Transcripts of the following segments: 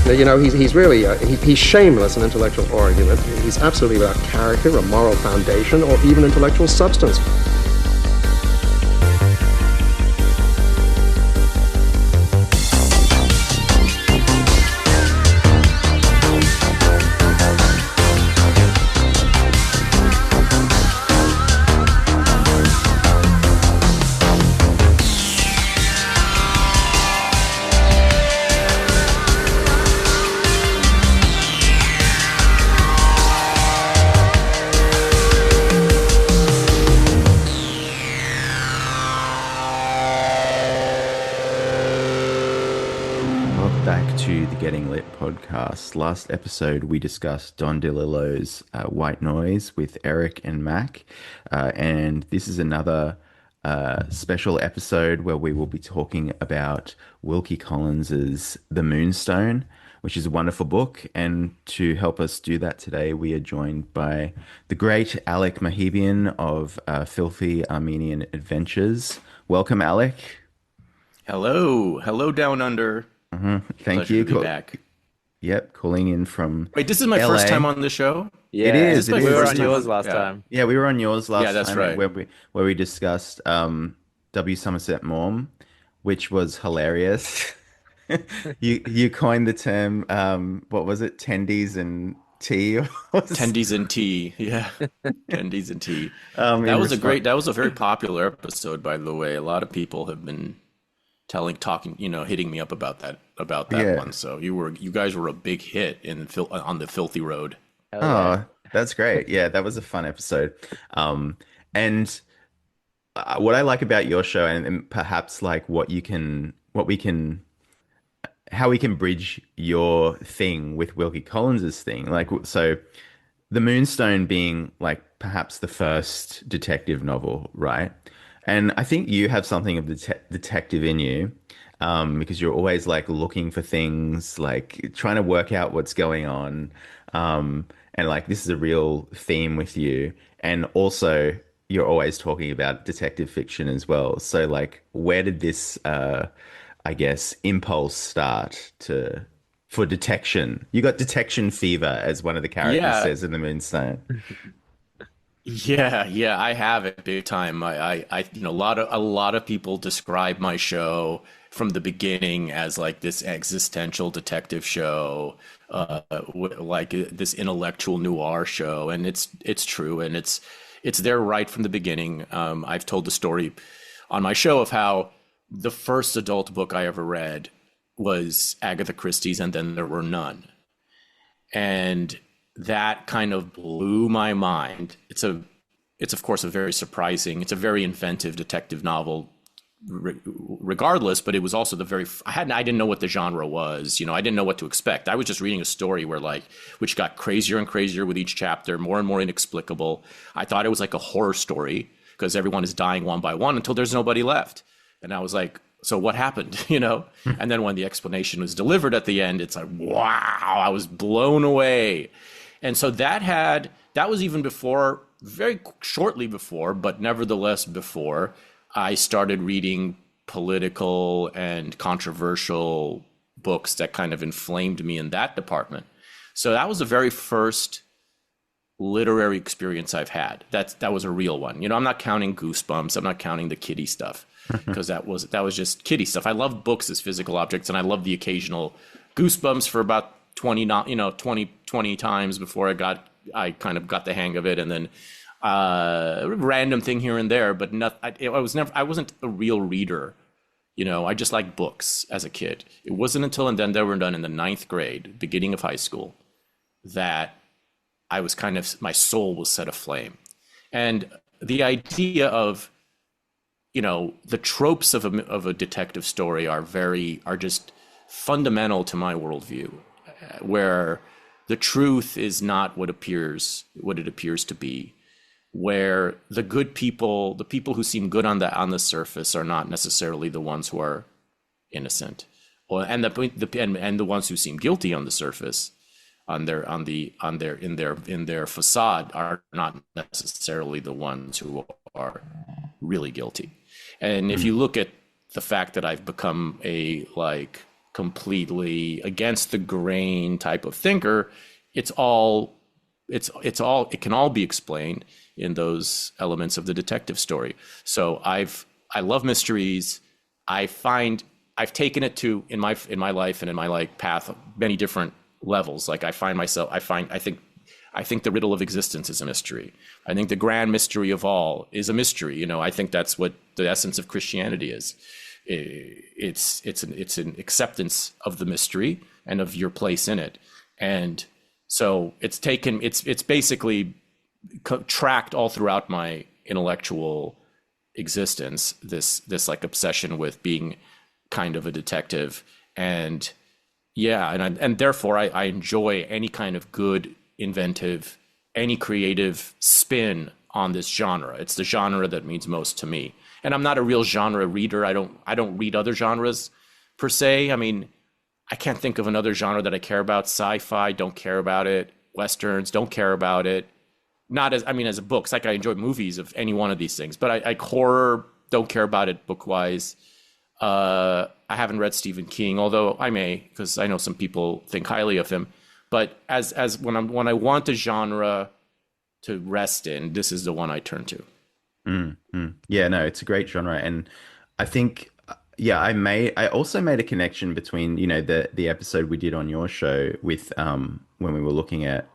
You know, he's really, he's shameless in intellectual argument. He's absolutely without character, a moral foundation, or even intellectual substance. Last episode, we discussed Don DeLillo's White Noise with Eric and Mac, and this is another special episode where we will be talking about Wilkie Collins's The Moonstone, which is a wonderful book. And to help us do that today, we are joined by the great Alec Mouhibian of Filthy Armenian Adventures. Welcome, Alec. Hello down under. Thank Pleasure you. to be back. Yep, calling in from Wait, this is my LA. first time on the show? Yeah, it is. We were on yours last time. Yeah, we were on yours last time. Yeah, that's right. Where we discussed W. Somerset Maugham, which was hilarious. You coined the term, what was it, tendies and tea? Tendies and tea, yeah. Tendies and tea. That was a very popular episode, by the way. A lot of people have been hitting me up about that one. So you guys were a big hit on the Filthy Road. Oh, that's great. Yeah, that was a fun episode. And what I like about your show, and perhaps like how we can bridge your thing with Wilkie Collins's thing. Like, so The Moonstone being like perhaps the first detective novel, right? And I think you have something of the detective in you, because you're always like looking for things, like trying to work out what's going on. And like this is a real theme with you. And also you're always talking about detective fiction as well. So like, where did this, I guess, impulse start for detection? You got detection fever, as one of the characters says in The Moonstone. Yeah, I have it big time. A lot of people describe my show from the beginning as like this existential detective show, like this intellectual noir show, and it's true, and it's there right from the beginning. I've told the story on my show of how the first adult book I ever read was Agatha Christie's, and then there were none, and that kind of blew my mind. It's of course a very surprising, it's a very inventive detective novel regardless, but it was also I didn't know what the genre was, I didn't know what to expect. I was just reading a story which got crazier and crazier with each chapter, more and more inexplicable. I thought it was like a horror story because everyone is dying one by one until there's nobody left. And I was like, so what happened, And then when the explanation was delivered at the end, it's like, wow, I was blown away. And so that was even before, very shortly before, but nevertheless before I started reading political and controversial books that kind of inflamed me in that department. So that was the very first literary experience I've had. That was a real one. I'm not counting Goosebumps. I'm not counting the kiddie stuff because that was just kiddie stuff. I love books as physical objects, and I love the occasional Goosebumps for about 20 times before I kind of got the hang of it, and then random thing here and there, but I wasn't a real reader. I just liked books as a kid. It wasn't until and then they were done in the 9th grade, beginning of high school, that I was my soul was set aflame. And the idea of, the tropes of a detective story are just fundamental to my worldview, where the truth is not what it appears to be, where the good people, the people who seem good on the surface, are not necessarily the ones who are innocent, and the ones who seem guilty on the surface, in their facade, are not necessarily the ones who are really guilty. And if you look at the fact that I've become a completely against the grain type of thinker. It's all it can all be explained in those elements of the detective story. So I love mysteries. I've taken it to in my life and in my like path many different levels. Like I think the riddle of existence is a mystery. I think the grand mystery of all is a mystery. I think that's what the essence of Christianity is. It's an acceptance of the mystery and of your place in it. And so it's basically tracked all throughout my intellectual existence, this like obsession with being kind of a detective. And yeah, and therefore I enjoy any kind of good, inventive, any creative spin on this genre. It's the genre that means most to me. And I'm not a real genre reader. I don't read other genres per se. I mean, I can't think of another genre that I care about. Sci-fi, don't care about it. Westerns, don't care about it. Not as, I mean, as a book. It's like I enjoy movies of any one of these things, but I horror, don't care about it book-wise. I haven't read Stephen King, although I may, because I know some people think highly of him. But as when I want a genre to rest in, this is the one I turn to. Yeah, no, it's a great genre, and I think, yeah, I also made a connection between the episode we did on your show with when we were looking at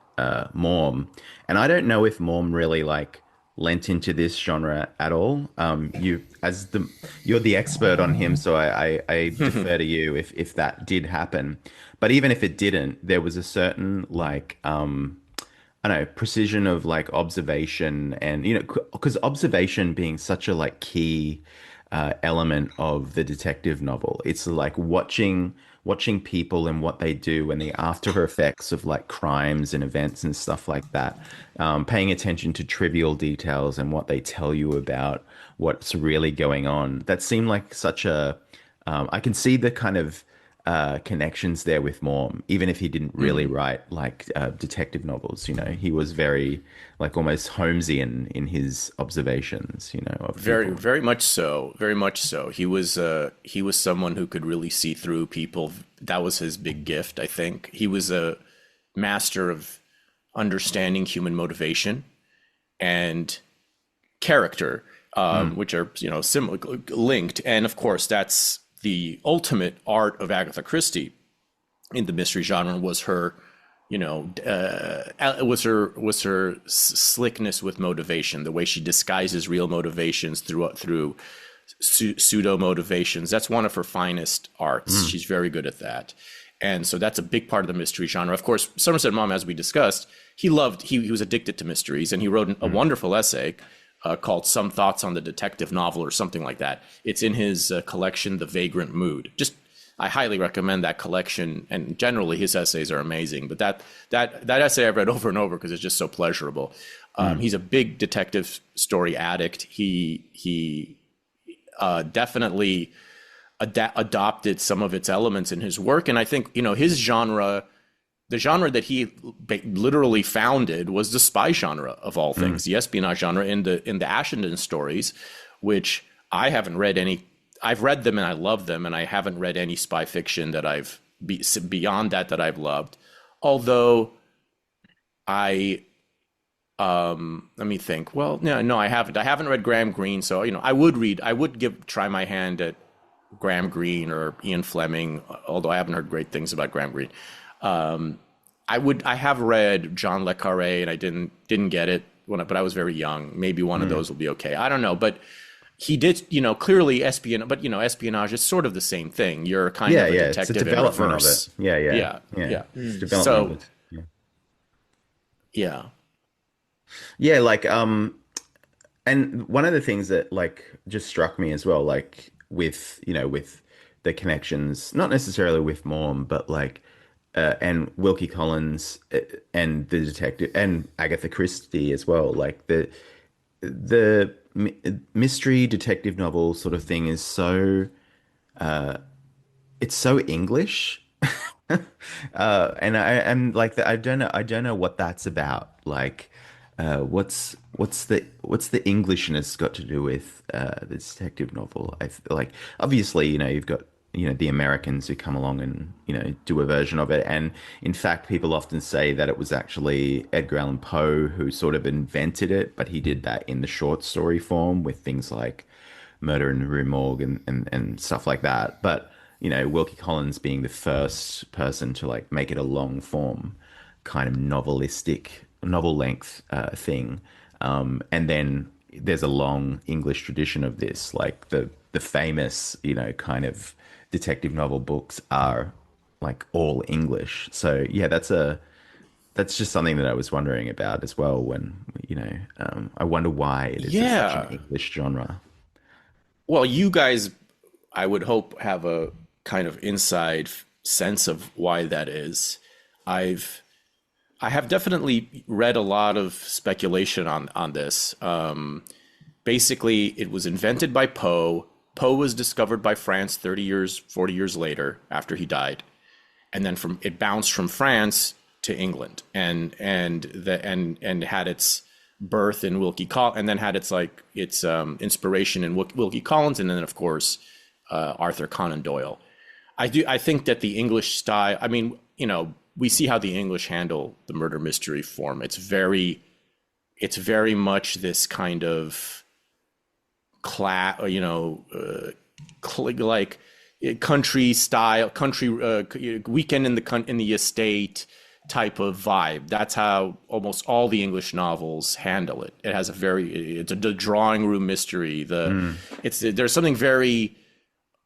Morm, and I don't know if Morm really like lent into this genre at all. You're the expert on him, so I defer to you if that did happen. But even if it didn't, there was a certain like I don't know, precision of like observation, and because observation being such a like key element of the detective novel. It's like watching people and what they do and the after effects of like crimes and events and stuff like that. Paying attention to trivial details and what they tell you about what's really going on. That seemed like such a I can see the kind of connections there with Morm, even if he didn't really write like detective novels. He was very like almost Holmesian in his observations. Of Very, people. very much so. Very much so. He was someone who could really see through people. That was his big gift, I think. He was a master of understanding human motivation and character, which are similar, linked. And of course, that's the ultimate art of Agatha Christie in the mystery genre was her, was her slickness with motivation, the way she disguises real motivations through pseudo motivations. That's one of her finest arts. She's very good at that. And so that's a big part of the mystery genre. Of course, Somerset Maugham, as we discussed, he was addicted to mysteries, and he wrote a wonderful essay called Some Thoughts on the Detective Novel or something like that. It's in his collection, The Vagrant Mood. I highly recommend that collection, and generally his essays are amazing. But that essay I've read over and over because it's just so pleasurable. He's a big detective story addict. He definitely adopted some of its elements in his work, and I think his genre. The genre that he literally founded was the spy genre of all things, the espionage genre in the Ashenden stories, which I haven't read any. I've read them and I love them, and I haven't read any spy fiction that beyond that I've loved. Although let me think. Well, no, I haven't. I haven't read Graham Greene, so I would try my hand at Graham Greene or Ian Fleming, although I haven't heard great things about Graham Greene. I have read John le Carré, and I didn't get it but I was very young. Maybe one of those will be okay. I don't know, but he did, clearly espionage. But espionage is sort of the same thing. You're kind of a detective it's a development in reverse. of it. Yeah. It's development of it. Yeah, like and one of the things that like just struck me as well, like with the connections, not necessarily with Morm, but like. And Wilkie Collins and the detective and Agatha Christie as well. Like the mystery detective novel sort of thing is so it's so English, and I'm like I don't know what that's about. Like, what's the Englishness got to do with the detective novel? I feel like obviously you've got the Americans who come along and, do a version of it. And in fact, people often say that it was actually Edgar Allan Poe who sort of invented it, but he did that in the short story form with things like Murder in the Rue Morgue and stuff like that. But, Wilkie Collins being the first person to like make it a long form kind of novel length thing. And then there's a long English tradition of this, like the famous, kind of detective novel books are like all English. So yeah, that's just something that I was wondering about as well. When I wonder why it is such an English genre. Well, you guys, I would hope, have a kind of inside sense of why that is. I have definitely read a lot of speculation on this. Basically, it was invented by Poe. Poe was discovered by France 30 years, 40 years later after he died. And then it bounced from France to England and had its birth in Wilkie Collins, and then had its inspiration in Wilkie Collins, and then of course Arthur Conan Doyle. I think that the English style, I mean, we see how the English handle the murder mystery form. It's very much this kind of like country style, weekend in the estate type of vibe. That's how almost all the English novels handle it. It has it's a drawing room mystery. There's something very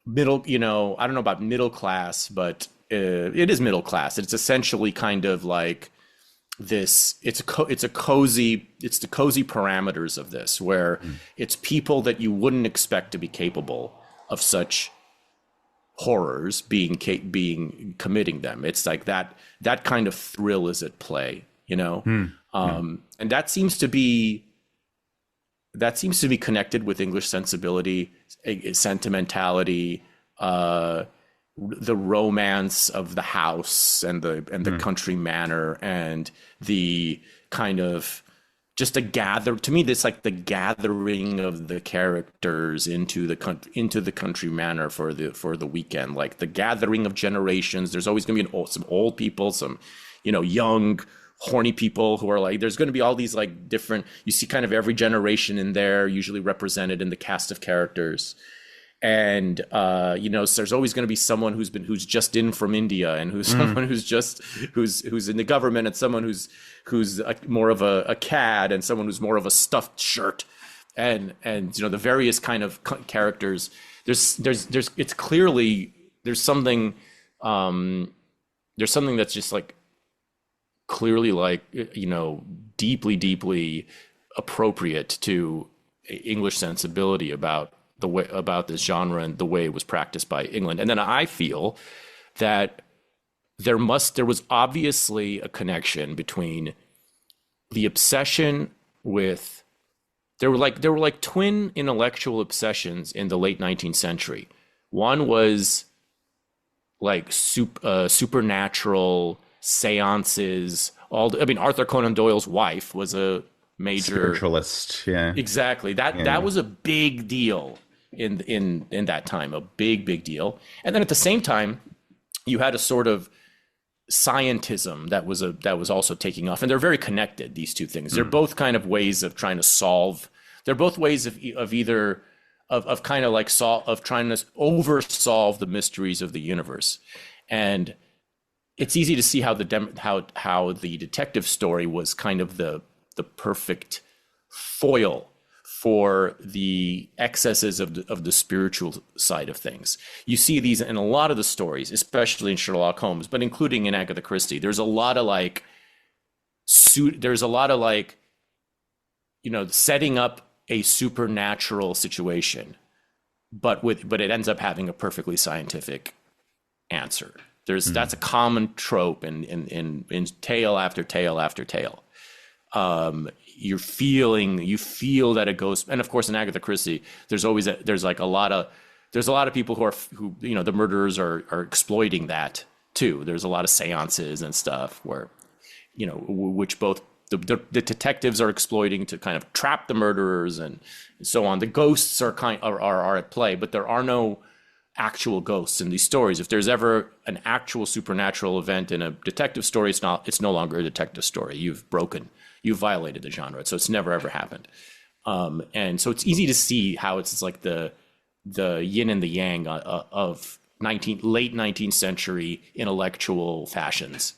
middle, I don't know about middle class, but it is middle class. It's essentially kind of like this. It's the cozy parameters of this, where it's people that you wouldn't expect to be capable of such horrors committing them. It's like that kind of thrill is at play, and that seems to be connected with English sensibility, sentimentality, the romance of the house and the country manor, and the kind of just to me, this like the gathering of the characters into the country manor for the weekend, like the gathering of generations. There's always going to be some old people, some young horny people who are like, there's going to be all these like different, you see kind of every generation in there, usually represented in the cast of characters. And so there's always going to be someone who's just in from India, and who's someone who's in the government, and someone who's more of a cad, and someone who's more of a stuffed shirt, and the various kind of characters. There's it's clearly there's something that's just like clearly like deeply appropriate to English sensibility about this genre and the way it was practiced by England. And then I feel that there was obviously a connection between the obsession with, there were like twin intellectual obsessions in the late 19th century. One was like supernatural seances. Arthur Conan Doyle's wife was a major spiritualist. Yeah, exactly. That was a big deal in that time, a big deal. And then at the same time, you had a sort of scientism that was also taking off, and they're very connected, these two things. They're both kind of ways of trying to solve. They're both ways of either of kind of like of trying to oversolve the mysteries of the universe. And it's easy to see how the detective story was kind of the perfect foil for the excesses of the spiritual side of things. You see these in a lot of the stories, especially in Sherlock Holmes, but including in Agatha Christie. There's a lot of setting up a supernatural situation, but it ends up having a perfectly scientific answer. That's a common trope in tale after tale after tale. You feel that it goes, and of course in Agatha Christie, there's a lot of people who the murderers are exploiting that too. There's a lot of seances and stuff where, which both the detectives are exploiting to kind of trap the murderers and so on. The ghosts are at play, but there are no actual ghosts in these stories. If there's ever an actual supernatural event in a detective story, it's no longer a detective story. You've violated the genre. So it's never ever happened. And so it's easy to see how it's like the yin and the yang of late 19th century intellectual fashions.